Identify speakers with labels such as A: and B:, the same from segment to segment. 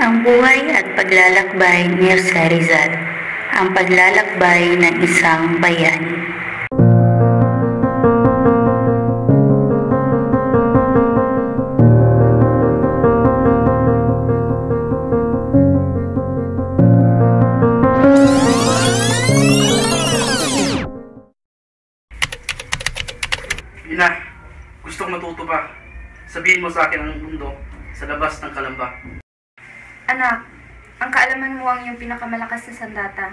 A: Ang buhay at paglalakbay ni Jose Rizal, ang paglalakbay ng isang bayan.
B: Ina, gusto kong matuto pa. Sabihin mo sa akin ang mundo sa labas ng Kalamba.
C: Anak, ang kaalaman mo ang iyong pinakamalakas na sandata.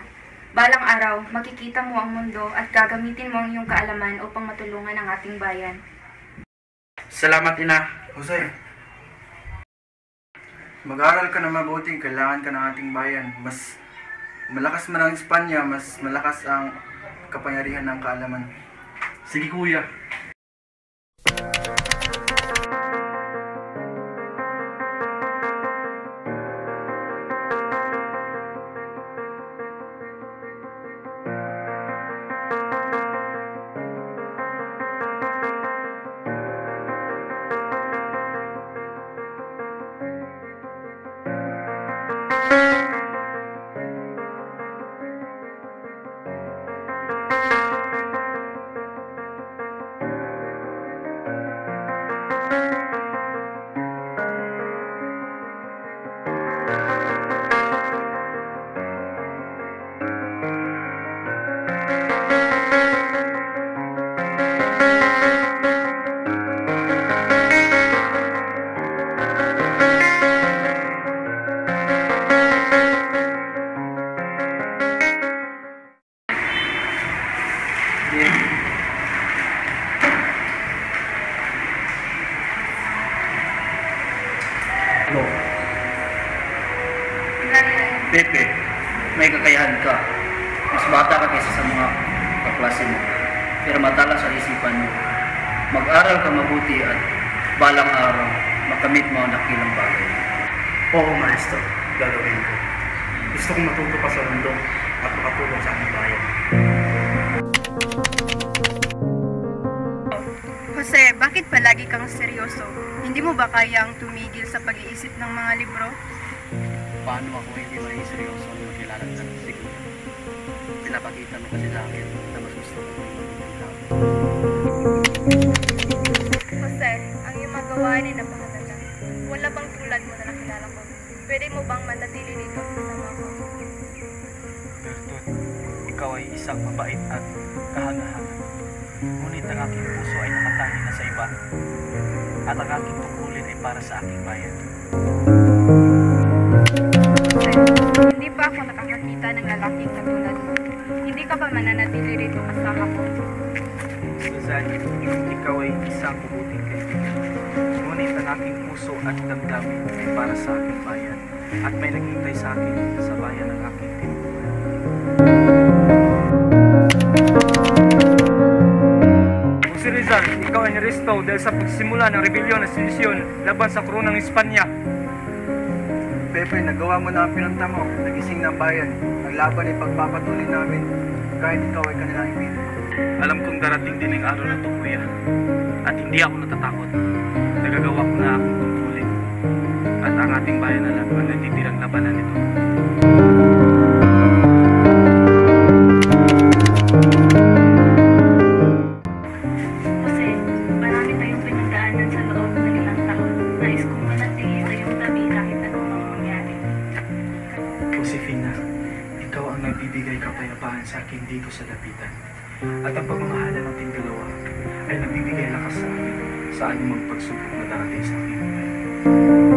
C: Balang araw, makikita mo ang mundo at gagamitin mo ang iyong kaalaman upang matulungan ang ating bayan.
B: Salamat, Ina.
D: Jose, mag-aral ka na mabuti, kailangan ka ng ating bayan. Mas malakas man ang Espanya, mas malakas ang kapangyarihan ng kaalaman.
B: Sige, kuya. Pepe, may kakayahan ka. Mas bata ka kaysa sa mga kaklase mo. Pero matala sa isipan mo. Mag-aral ka mabuti at balang araw, makamit mo ang dakilang bagay.
E: Oo, Maestro. Gagawin ko. Gusto kong matuto pa sa mundo at makatulong sa aming bayan.
C: Jose, bakit palagi kang seryoso? Hindi mo ba kayang tumigil sa pag-iisip ng mga libro?
B: Paano ako hindi maging seryoso ang makilala ka ng siguro? Pinapakita mo kasi sa akin na mas gusto ko maging tao.
C: Jose, ang iyong magawain ay napakaganda. Wala bang tulad mo na nakilala ko? Pwede mo bang manatili dito kasama ko?
E: Bertod, ikaw ay isang mabait at kahanga-hanga. Ngunit ang aking puso ay nakatangin na sa iba. At ang aking tungkulin ay para sa aking bayan.
C: Hindi pa ako nakakakita ng lalaking katulad mo. Hindi ka ba mananatili rito kasama ko?
E: Suzanne, ikaw ay isang mabuting kaibigan. Ngunit ang aking puso at damdamin ay para sa aking bayan. At may naghintay sa akin sa bayan ng aking tinutunan.
F: Si Rizal, ikaw ay niresto dahil sa pagsimula ng rebelyon at sedisyon laban sa koronang Espanya.
D: Pepe, nagawa mo na ang pinunta mo. Nagising na ang bayan. Ang laban ay pagpapatuloy namin kahit ikaw ay kanilang ibig.
E: Alam kong darating din ang araw na ito, kuya. At hindi ako natatakot. Nagagawa ko na akong tungkulin. At ang ating bayan na lang ang natitirang labanan nito.
A: Jose, marami tayong pinagdaanan sa loob ng ilang taon. Nais kong manatili sa iyong tabi kahit anong mangyari.
E: Josefina, ikaw ang nagbibigay kapayapaan sa akin dito sa lapitan. At ang pagmamahalan nating dalawa ay nagbibigay lakas sa akin sa anumang pagsubok na darating sa akin.